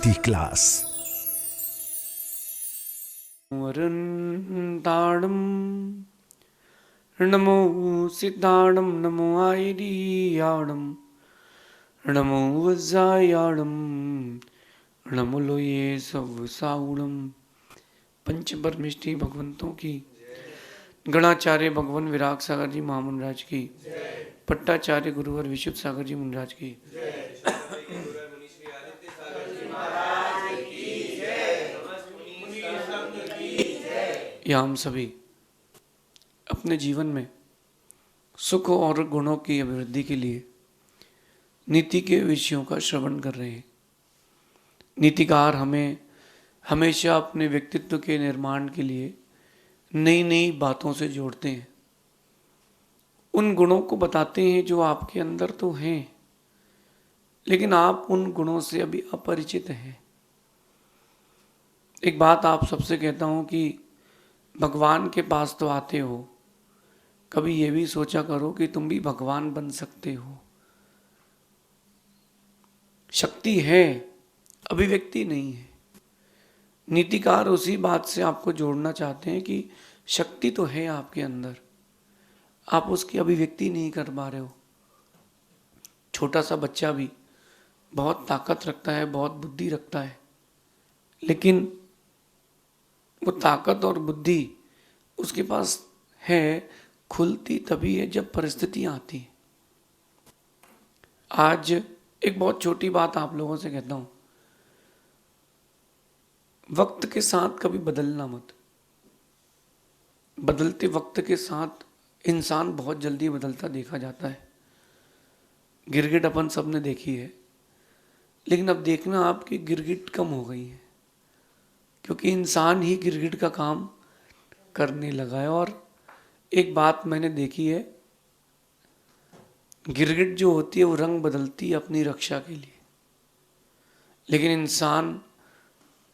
शक्ति क्लास। वरन्ताणं नमो सिद्धाणं नमो आयर्याणं नमो वज्रायाणं नमो लोये सवसाउणं। पंच परमिष्टि भगवंतों की, गणाचार्य भगवान विराग सागर जी महामुनराज की, पट्टाचार्य गुरुवर विशुद्ध सागर जी मुनराज की, या हम सभी अपने जीवन में सुख और गुणों की अभिवृद्धि के लिए नीति के विषयों का श्रवण कर रहे हैं। नीतिकार हमें हमेशा अपने व्यक्तित्व के निर्माण के लिए नई नई बातों से जोड़ते हैं, उन गुणों को बताते हैं जो आपके अंदर तो हैं, लेकिन आप उन गुणों से अभी अपरिचित हैं। एक बात आप सबसे कहता हूं कि भगवान के पास तो आते हो, कभी ये भी सोचा करो कि तुम भी भगवान बन सकते हो। शक्ति है, अभिव्यक्ति नहीं है। नीतिकार उसी बात से आपको जोड़ना चाहते हैं कि शक्ति तो है आपके अंदर, आप उसकी अभिव्यक्ति नहीं कर पा रहे हो। छोटा सा बच्चा भी बहुत ताकत रखता है, बहुत बुद्धि रखता है, लेकिन वो ताकत और बुद्धि उसके पास है, खुलती तभी है जब परिस्थितियां आती हैं। आज एक बहुत छोटी बात आप लोगों से कहता हूं, वक्त के साथ कभी बदलना मत। बदलते वक्त के साथ इंसान बहुत जल्दी बदलता देखा जाता है। गिरगिट अपन सबने देखी है, लेकिन अब देखना आपकी गिरगिट कम हो गई है, क्योंकि इंसान ही गिरगिट का काम करने लगा है। और एक बात मैंने देखी है, गिरगिट जो होती है वो रंग बदलती है अपनी रक्षा के लिए, लेकिन इंसान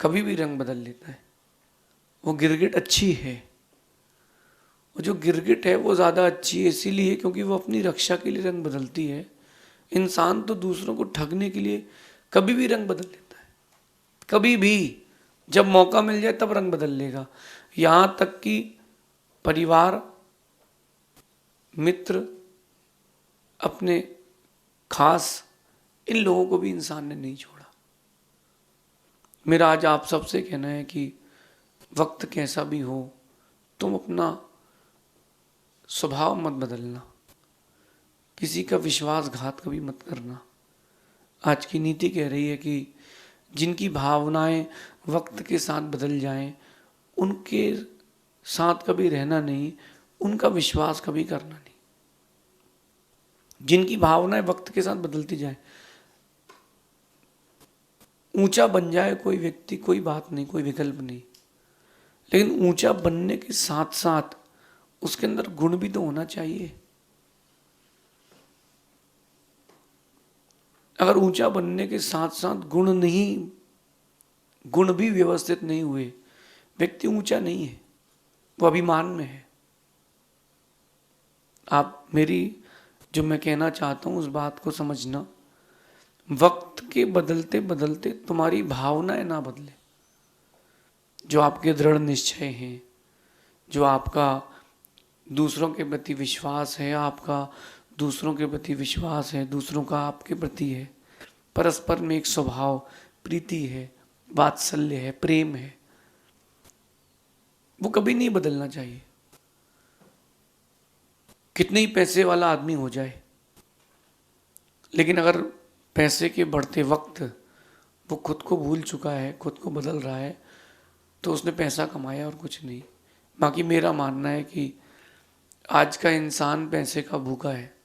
कभी भी रंग बदल लेता है। वो गिरगिट अच्छी है, वो जो गिरगिट है वो ज़्यादा अच्छी है इसीलिए क्योंकि वो अपनी रक्षा के लिए रंग बदलती है। इंसान तो दूसरों को ठगने के लिए कभी भी रंग बदल लेता है, कभी भी, जब मौका मिल जाए तब रंग बदल लेगा। यहाँ तक कि परिवार, मित्र, अपने खास, इन लोगों को भी इंसान ने नहीं छोड़ा। मेरा आज आप सबसे कहना है कि वक्त कैसा भी हो, तुम अपना स्वभाव मत बदलना, किसी का विश्वासघात कभी मत करना। आज की नीति कह रही है कि जिनकी भावनाएं वक्त के साथ बदल जाएं, उनके साथ कभी रहना नहीं, उनका विश्वास कभी करना नहीं। जिनकी भावनाएं वक्त के साथ बदलती जाए, ऊंचा बन जाए कोई व्यक्ति, कोई बात नहीं, कोई विकल्प नहीं, लेकिन ऊंचा बनने के साथ साथ उसके अंदर गुण भी तो होना चाहिए। अगर ऊंचा बनने के साथ साथ गुण नहीं, गुण भी व्यवस्थित नहीं हुए, व्यक्ति ऊंचा नहीं है, वो अभिमान में है। आप मेरी जो मैं कहना चाहता हूं उस बात को समझना। वक्त के बदलते बदलते तुम्हारी भावनाएं ना बदले, जो आपके दृढ़ निश्चय हैं, जो आपका दूसरों के प्रति विश्वास है, आपका दूसरों के प्रति विश्वास है, दूसरों का आपके प्रति है, परस्पर में एक स्वभाव, प्रीति है, वात्सल्य है, प्रेम है, वो कभी नहीं बदलना चाहिए। कितने ही पैसे वाला आदमी हो जाए, लेकिन अगर पैसे के बढ़ते वक्त वो खुद को भूल चुका है, खुद को बदल रहा है, तो उसने पैसा कमाया और कुछ नहीं। बाकी मेरा मानना है कि आज का इंसान पैसे का भूखा है।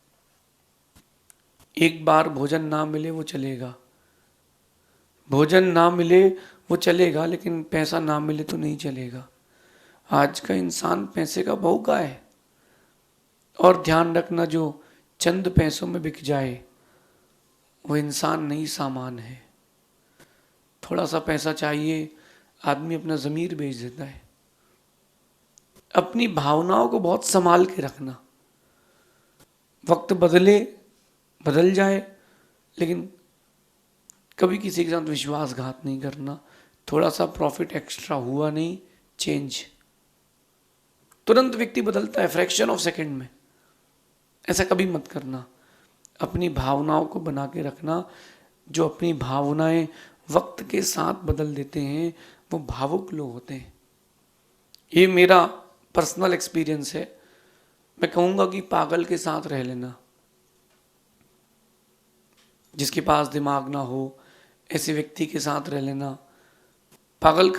एक बार भोजन ना मिले वो चलेगा, भोजन ना मिले वो चलेगा, लेकिन पैसा ना मिले तो नहीं चलेगा। आज का इंसान पैसे का भूखा है। और ध्यान रखना, जो चंद पैसों में बिक जाए वो इंसान नहीं, सामान है। थोड़ा सा पैसा चाहिए, आदमी अपना ज़मीर बेच देता है। अपनी भावनाओं को बहुत संभाल के रखना। वक्त बदले, बदल जाए, लेकिन कभी किसी के साथ विश्वासघात नहीं करना, थोड़ा सा प्रॉफिट एक्स्ट्रा हुआ नहीं, चेंज, तुरंत व्यक्ति बदलता है फ्रैक्शन ऑफ सेकंड में। ऐसा कभी मत करना। अपनी भावनाओं को बना के रखना। जो अपनी भावनाएं वक्त के साथ बदल देते हैं वो भावुक लोग होते हैं। ये मेरा पर्सनल एक्सपीरियंस है। मैं कहूँगा कि पागल के साथ रह लेना, जिसके पास दिमाग ना हो, ऐसे व्यक्ति के साथ रह लेना। पागल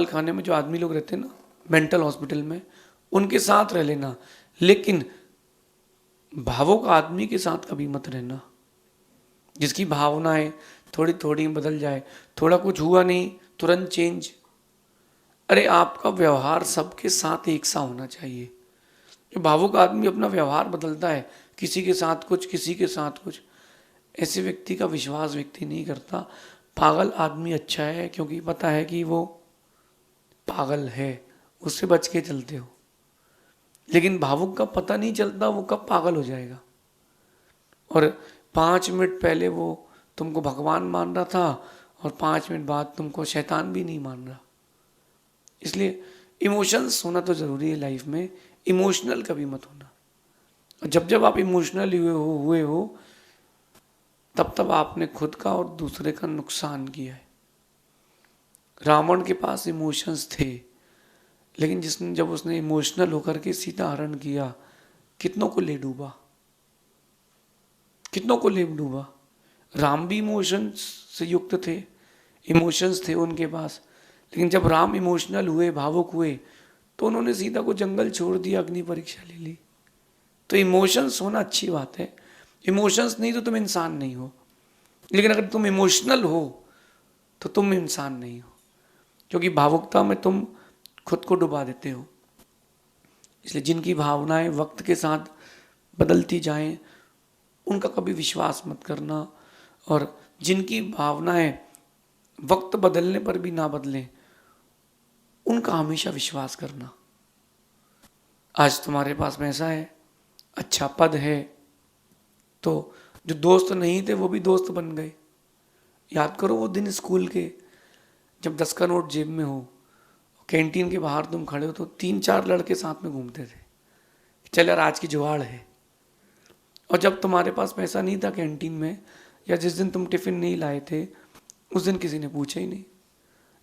खाने में जो आदमी लोग रहते हैं ना, मेंटल हॉस्पिटल में, उनके साथ रह लेना। लेकिन भावुक आदमी के साथ कभी मत रहना, जिसकी भावनाएं थोड़ी थोड़ी बदल जाए। थोड़ा कुछ हुआ नहीं, तुरंत चेंज। अरे आपका व्यवहार सबके साथ एक सा होना चाहिए। जो भावुक आदमी अपना व्यवहार बदलता है, किसी के साथ कुछ, किसी के साथ कुछ, ऐसे व्यक्ति का विश्वास व्यक्ति नहीं करता। पागल आदमी अच्छा है, क्योंकि पता है कि वो पागल है, उससे बच के चलते हो। लेकिन भावुक का पता नहीं चलता वो कब पागल हो जाएगा। और 5 मिनट पहले वो तुमको भगवान मान रहा था और 5 मिनट बाद तुमको शैतान भी नहीं मान रहा। इसलिए इमोशंस होना तो ज़रूरी है लाइफ में, इमोशनल कभी मत होना। और जब जब आप इमोशनल हुए हो तब तब आपने खुद का और दूसरे का नुकसान किया है। रावण के पास इमोशंस थे, लेकिन जब उसने इमोशनल होकर के सीता हरण किया, कितनों को ले डूबा, कितनों को ले डूबा। राम भी इमोशंस से युक्त थे, इमोशंस थे उनके पास, लेकिन जब राम इमोशनल हुए, भावुक हुए, तो उन्होंने सीता को जंगल छोड़ दिया, अग्नि परीक्षा ले ली। तो इमोशंस होना अच्छी बात है। इमोशंस नहीं तो तुम इंसान नहीं हो, लेकिन अगर तुम इमोशनल हो तो तुम इंसान नहीं हो, क्योंकि भावुकता में तुम खुद को डुबा देते हो। इसलिए जिनकी भावनाएं वक्त के साथ बदलती जाएं, उनका कभी विश्वास मत करना। और जिनकी भावनाएं वक्त बदलने पर भी ना बदलें, उनका हमेशा विश्वास करना। आज तुम्हारे पास पैसा है, अच्छा पद है, तो जो दोस्त नहीं थे वो भी दोस्त बन गए। याद करो वो दिन स्कूल के, जब 10 का नोट जेब में हो, कैंटीन के बाहर तुम खड़े हो तो 3-4 लड़के साथ में घूमते थे, चल यार आज की जुगाड़ है। और जब तुम्हारे पास पैसा नहीं था कैंटीन में, या जिस दिन तुम टिफिन नहीं लाए थे, उस दिन किसी ने पूछा ही नहीं।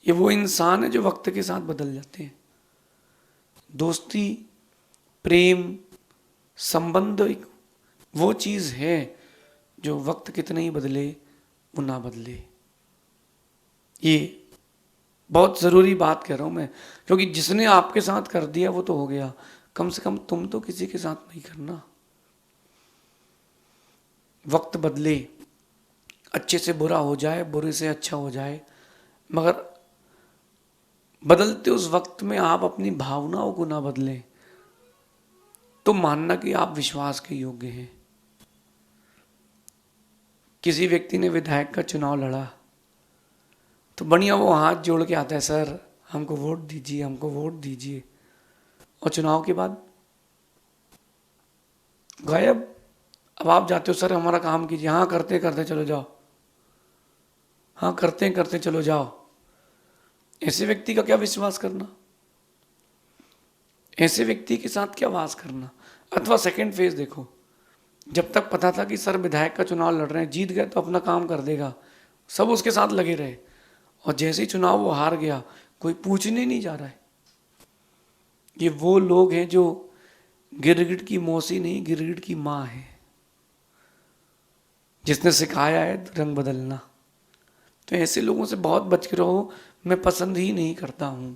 ये वो इंसान है जो वक्त के साथ बदल जाते हैं। दोस्ती, प्रेम, संबंध एक वो चीज़ है जो वक्त कितना ही बदले वो ना बदले। ये बहुत ज़रूरी बात कह रहा हूँ मैं, क्योंकि जिसने आपके साथ कर दिया वो तो हो गया, कम से कम तुम तो किसी के साथ नहीं करना। वक्त बदले, अच्छे से बुरा हो जाए, बुरे से अच्छा हो जाए, मगर बदलते उस वक्त में आप अपनी भावनाओं को ना बदलें, तो मानना कि आप विश्वास के योग्य हैं। किसी व्यक्ति ने विधायक का चुनाव लड़ा तो बढ़िया वो हाथ जोड़ के आता है, सर हमको वोट दीजिए, हमको वोट दीजिए, और चुनाव के बाद गायब। अब आप जाते हो, सर हमारा काम कीजिए, हाँ करते करते चलो जाओ, हाँ करते करते चलो जाओ। ऐसे व्यक्ति का क्या विश्वास करना, ऐसे व्यक्ति के साथ क्या वास करना। अथवा सेकंड फेज देखो, जब तक पता था कि सर विधायक का चुनाव लड़ रहे हैं, जीत गए तो अपना काम कर देगा, सब उसके साथ लगे रहे, और जैसे ही चुनाव वो हार गया, कोई पूछने नहीं जा रहा है। ये वो लोग हैं जो गिरगिट की मौसी नहीं, गिरगिट की माँ है, जिसने सिखाया है रंग बदलना। तो ऐसे लोगों से बहुत बच के रहो, मैं पसंद ही नहीं करता हूं।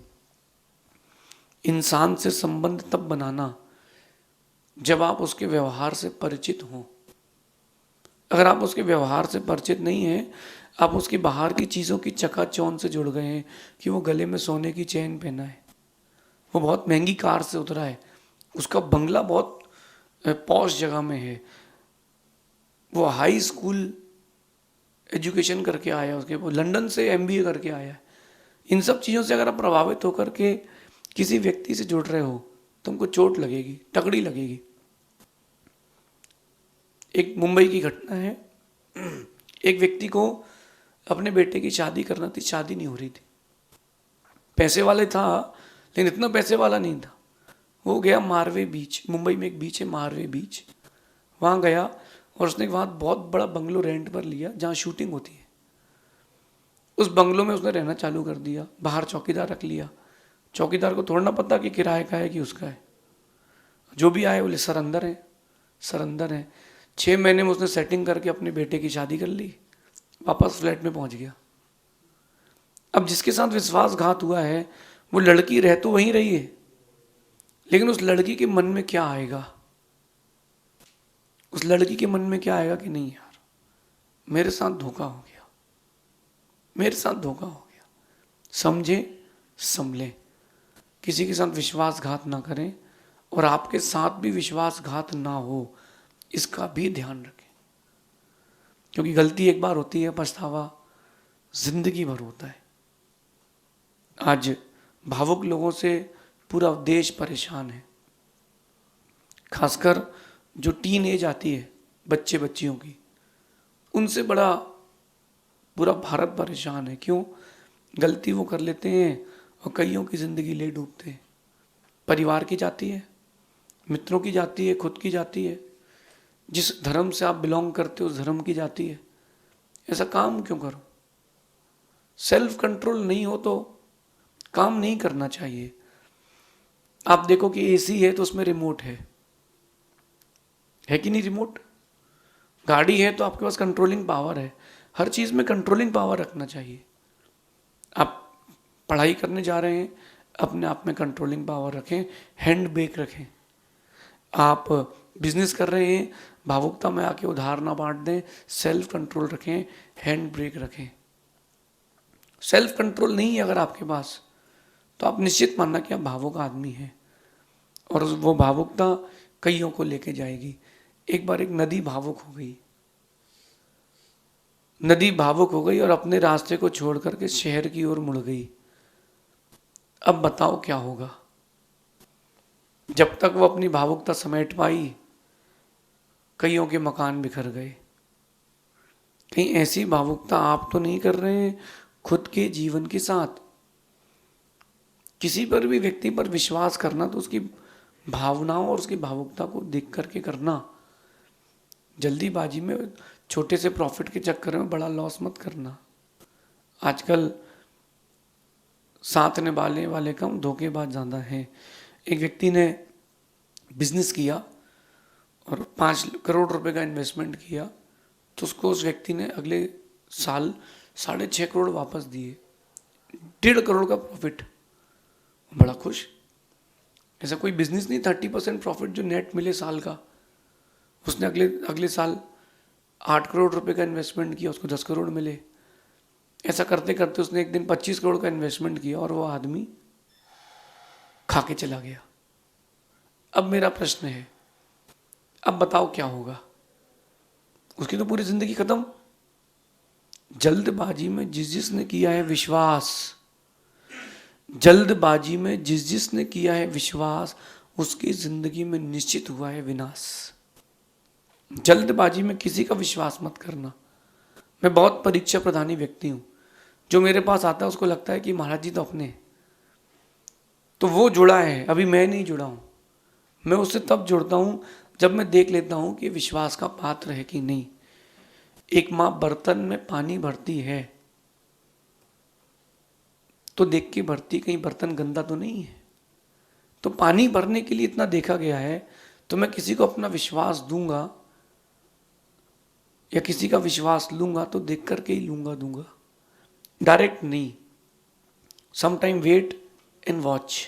इंसान से संबंध तब बनाना जब आप उसके व्यवहार से परिचित हों। अगर आप उसके व्यवहार से परिचित नहीं हैं, आप उसकी बाहर की चीज़ों की चकाचौंध से जुड़ गए हैं, कि वो गले में सोने की चेन पहना है, वो बहुत महंगी कार से उतरा है, उसका बंगला बहुत पॉश जगह में है, वो हाई स्कूल एजुकेशन करके आया, उसके वो लंदन से MBA करके आया है। इन सब चीज़ों से अगर आप प्रभावित होकर के किसी व्यक्ति से जुड़ रहे हो, तुमको चोट लगेगी, तगड़ी लगेगी। एक मुंबई की घटना है, एक व्यक्ति को अपने बेटे की शादी करना थी, शादी नहीं हो रही थी। पैसे वाले था लेकिन इतना पैसे वाला नहीं था। वो गया मारवे बीच, मुंबई में एक बीच है मारवे बीच, वहाँ गया और उसने वहाँ बहुत बड़ा बंगलो रेंट पर लिया जहाँ शूटिंग होती है। उस बंगलो में उसने रहना चालू कर दिया, बाहर चौकीदार रख लिया। चौकीदार को थोड़ा ना पता कि किराए का है कि उसका है। जो भी आए बोले सर अंदर है, सर अंदर है। 6 महीने में उसने सेटिंग करके अपने बेटे की शादी कर ली, वापस फ्लैट में पहुंच गया। अब जिसके साथ विश्वासघात हुआ है वो लड़की रह तो वहीं रही है, लेकिन उस लड़की के मन में क्या आएगा, उस लड़की के मन में क्या आएगा कि नहीं यार मेरे साथ धोखा हो गया, मेरे साथ धोखा हो गया। समझे संभले, किसी के साथ विश्वासघात ना करें और आपके साथ भी विश्वासघात ना हो इसका भी ध्यान रखें, क्योंकि गलती एक बार होती है, पछतावा जिंदगी भर होता है। आज भावुक लोगों से पूरा देश परेशान है, खासकर जो टीन एज आती है बच्चे बच्चियों की, उनसे बड़ा पूरा भारत परेशान है। क्यों? गलती वो कर लेते हैं और कईयों की ज़िंदगी ले डूबते हैं। परिवार की जाती है, मित्रों की जाती है, खुद की जाती है, जिस धर्म से आप बिलोंग करते हो उस धर्म की जाती है। ऐसा काम क्यों करो? सेल्फ कंट्रोल नहीं हो तो काम नहीं करना चाहिए। आप देखो कि एसी है तो उसमें रिमोट है कि नहीं? रिमोट। गाड़ी है तो आपके पास कंट्रोलिंग पावर है। हर चीज़ में कंट्रोलिंग पावर रखना चाहिए। आप पढ़ाई करने जा रहे हैं, अपने आप में कंट्रोलिंग पावर रखें, हैंड ब्रेक रखें। आप बिजनेस कर रहे हैं, भावुकता में आके उधार ना बांट दें, सेल्फ कंट्रोल रखें, हैंड ब्रेक रखें। सेल्फ कंट्रोल नहीं है अगर आपके पास, तो आप निश्चित मानना कि आप भावुक आदमी हैं और वो भावुकता कईयों को लेके जाएगी। एक बार एक नदी भावुक हो गई, नदी भावुक हो गई और अपने रास्ते को छोड़ करके शहर की ओर मुड़ गई। अब बताओ क्या होगा? जब तक वो अपनी भावुकता समेट पाई, कईयों के मकान बिखर गए। कहीं ऐसी भावुकता आप तो नहीं कर रहे हैं खुद के जीवन के साथ? किसी पर भी व्यक्ति पर विश्वास करना तो उसकी भावनाओं और उसकी भावुकता को देख करके करना। जल्दीबाजी में छोटे से प्रॉफिट के चक्कर में बड़ा लॉस मत करना। आजकल साथ निभाने वाले कम, धोखेबाज ज़्यादा हैं। एक व्यक्ति ने बिजनेस किया और 5 करोड़ रुपए का इन्वेस्टमेंट किया, तो उसको उस व्यक्ति ने अगले साल 6.5 करोड़ वापस दिए, 1.5 करोड़ का प्रॉफिट। बड़ा खुश। ऐसा कोई बिजनेस नहीं 30% प्रॉफिट जो नेट मिले साल का। उसने अगले साल 8 करोड़ रुपए का इन्वेस्टमेंट किया, उसको 10 करोड़ मिले। ऐसा करते करते उसने एक दिन 25 करोड़ का इन्वेस्टमेंट किया और वो आदमी खा के चला गया। अब मेरा प्रश्न है, अब बताओ क्या होगा? उसकी तो पूरी जिंदगी खत्म। जल्दबाजी में जिसने किया है विश्वास, जल्दबाजी में जिसने किया है विश्वास, उसकी जिंदगी में निश्चित हुआ है विनाश। जल्दबाजी में किसी का विश्वास मत करना। मैं बहुत परीक्षा प्रधानी व्यक्ति हूं। जो मेरे पास आता है उसको लगता है कि महाराज जी तो अपने, तो वो जुड़ा है, अभी मैं नहीं जुड़ा हूं। मैं उससे तब जुड़ता हूं जब मैं देख लेता हूं कि विश्वास का पात्र है कि नहीं। एक माँ बर्तन में पानी भरती है तो देख के भरती, कहीं बर्तन गंदा तो नहीं है। तो पानी भरने के लिए इतना देखा गया है, तो मैं किसी को अपना विश्वास दूंगा या किसी का विश्वास लूंगा तो देख करके ही दूंगा, डायरेक्ट नहीं। Some time wait and watch,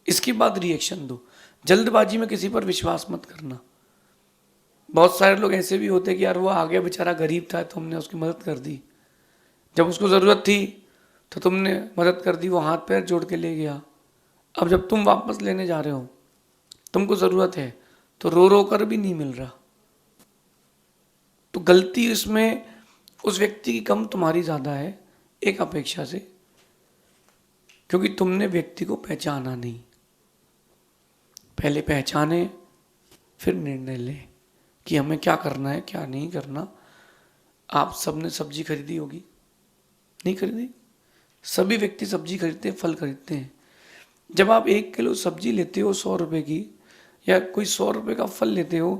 इसके बाद रिएक्शन दो। जल्दबाजी में किसी पर विश्वास मत करना। बहुत सारे लोग ऐसे भी होते हैं कि यार वो आ गया बेचारा, गरीब था तो हमने उसकी मदद कर दी, जब उसको ज़रूरत थी तो तुमने मदद कर दी, वो हाथ पैर जोड़ के ले गया। अब जब तुम वापस लेने जा रहे हो, तुमको ज़रूरत है, तो रो रो कर भी नहीं मिल रहा। तो गलती इसमें उस व्यक्ति की कम, तुम्हारी ज़्यादा है एक अपेक्षा से, क्योंकि तुमने व्यक्ति को पहचाना नहीं। पहले पहचाने फिर निर्णय लें कि हमें क्या करना है क्या नहीं करना। आप सबने सब्जी खरीदी होगी, नहीं खरीदी? सभी व्यक्ति सब्जी खरीदते हैं, फल खरीदते हैं। जब आप 1 किलो सब्जी लेते हो 100 रुपये की, या कोई 100 रुपये का फल लेते हो,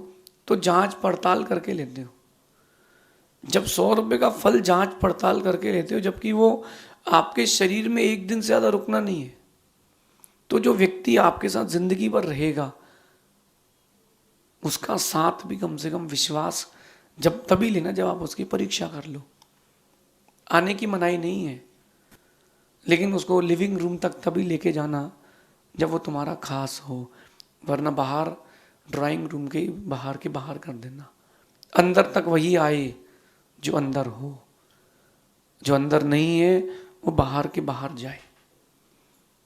तो जांच पड़ताल करके लेते हो। जब 100 रुपये का फल जांच पड़ताल करके लेते हो, जबकि वो आपके शरीर में 1 दिन से ज़्यादा रुकना नहीं है, तो जो व्यक्ति आपके साथ जिंदगी भर रहेगा, उसका साथ भी कम से कम विश्वास जब तभी लेना जब आप उसकी परीक्षा कर लो। आने की मनाही नहीं है, लेकिन उसको लिविंग रूम तक तभी लेके जाना जब वो तुम्हारा खास हो, वरना बाहर ड्राइंग रूम के बाहर कर देना। अंदर तक वही आए जो अंदर हो, जो अंदर नहीं है वो बाहर के बाहर जाए।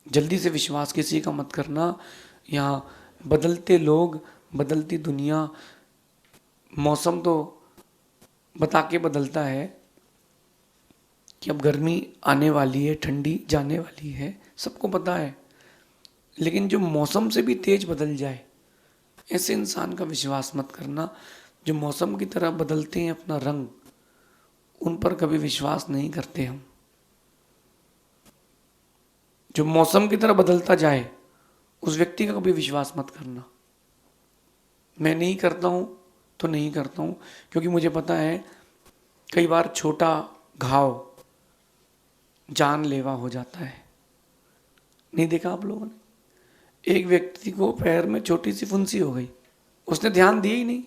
जल्दी से विश्वास किसी का मत करना। यहाँ बदलते लोग, बदलती दुनिया, मौसम तो बता के बदलता है कि अब गर्मी आने वाली है, ठंडी जाने वाली है, सबको पता है, लेकिन जो मौसम से भी तेज बदल जाए, ऐसे इंसान का विश्वास मत करना। जो मौसम की तरह बदलते हैं अपना रंग, उन पर कभी विश्वास नहीं करते हम। जो मौसम की तरह बदलता जाए, उस व्यक्ति का कभी विश्वास मत करना। मैं नहीं करता हूँ तो नहीं करता हूँ, क्योंकि मुझे पता है कई बार छोटा घाव जानलेवा हो जाता है। नहीं देखा आप लोगों ने? एक व्यक्ति को पैर में छोटी सी फुंसी हो गई, उसने ध्यान दिया ही नहीं,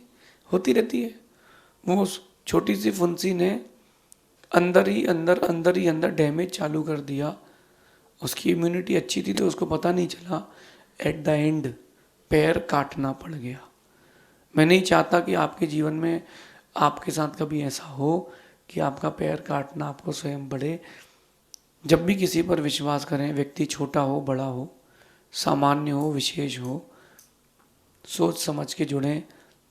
होती रहती है। वो उस छोटी सी फुंसी ने अंदर ही अंदर डैमेज चालू कर दिया। उसकी इम्यूनिटी अच्छी थी तो उसको पता नहीं चला, एट द एंड पैर काटना पड़ गया। मैं नहीं चाहता कि आपके जीवन में आपके साथ कभी ऐसा हो कि आपका पैर काटना आपको स्वयं पड़े। जब भी किसी पर विश्वास करें, व्यक्ति छोटा हो बड़ा हो, सामान्य हो विशेष हो, सोच समझ के जुड़ें।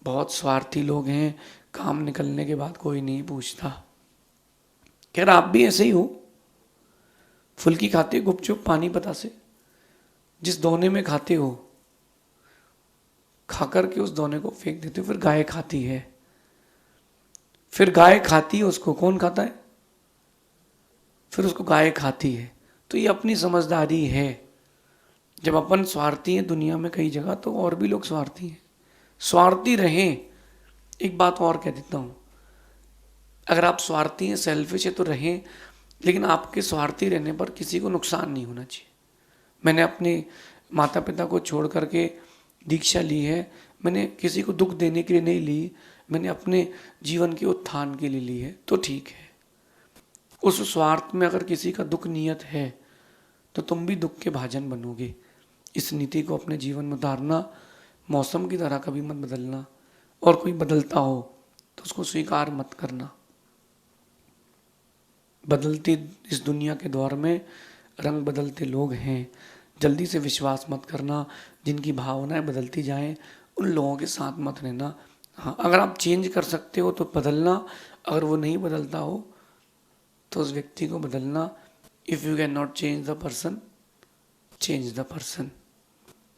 बहुत स्वार्थी लोग हैं, काम निकलने के बाद कोई नहीं पूछता। खैर आप भी ऐसे ही हो, फुल्की खाते हो गुपचुप पानी पता से, जिस दोने में खाते हो खा करके उस दोने को फेंक देते हो, फिर गाय खाती है। फिर गाय खाती है, उसको कौन खाता है? फिर उसको गाय खाती है। तो ये अपनी समझदारी है। जब अपन स्वार्थी हैं दुनिया में कई जगह, तो और भी लोग स्वार्थी हैं। स्वार्थी रहें। एक बात और कह देता हूँ, अगर आप स्वार्थी हैं, सेल्फिश है तो रहें, लेकिन आपके स्वार्थी रहने पर किसी को नुकसान नहीं होना चाहिए। मैंने अपने माता पिता को छोड़ करके दीक्षा ली है। मैंने किसी को दुख देने के लिए नहीं ली, मैंने अपने जीवन के उत्थान के लिए ली है, तो ठीक है। उस स्वार्थ में अगर किसी का दुख नियत है तो तुम भी दुख के भाजन बनोगे। इस नीति को अपने जीवन में उतारना। मौसम की तरह कभी मत बदलना, और कोई बदलता हो तो उसको स्वीकार मत करना। बदलती इस दुनिया के दौर में रंग बदलते लोग हैं, जल्दी से विश्वास मत करना। जिनकी भावनाएं बदलती जाएं, उन लोगों के साथ मत रहना। हाँ, अगर आप चेंज कर सकते हो तो बदलना, अगर वो नहीं बदलता हो तो उस व्यक्ति को बदलना। If you can not change the person, change the person.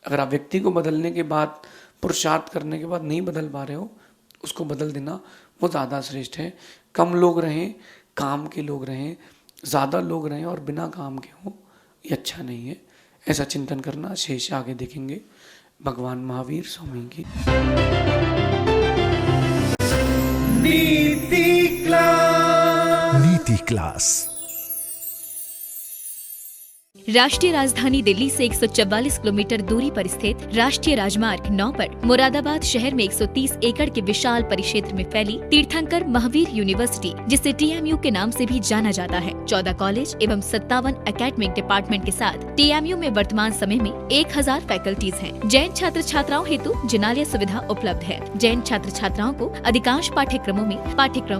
अगर आप व्यक्ति को बदलने के बाद, पुरुषार्थ करने के बाद नहीं बदल पा रहे हो, उसको बदल देना वो ज़्यादा श्रेष्ठ है। कम लोग रहें, काम के लोग रहें, ज़्यादा लोग रहें और बिना काम के हों, ये अच्छा नहीं है। ऐसा चिंतन करना। शेष आगे देखेंगे। भगवान महावीर स्वामी की नीति क्लास। राष्ट्रीय राजधानी दिल्ली से 144 किलोमीटर दूरी पर स्थित राष्ट्रीय राजमार्ग 9 पर मुरादाबाद शहर में 130 एकड़ के विशाल परिक्षेत्र में फैली तीर्थंकर महावीर यूनिवर्सिटी, जिसे TMU के नाम से भी जाना जाता है, 14 कॉलेज एवं 57 एकेडमिक डिपार्टमेंट के साथ TMU में वर्तमान समय में 1000 फैकल्टीज हैं। जैन छात्र छात्राओं हेतु जिनालय सुविधा उपलब्ध है। जैन छात्र छात्राओं को अधिकांश पाठ्यक्रमों में पाठ्यक्रम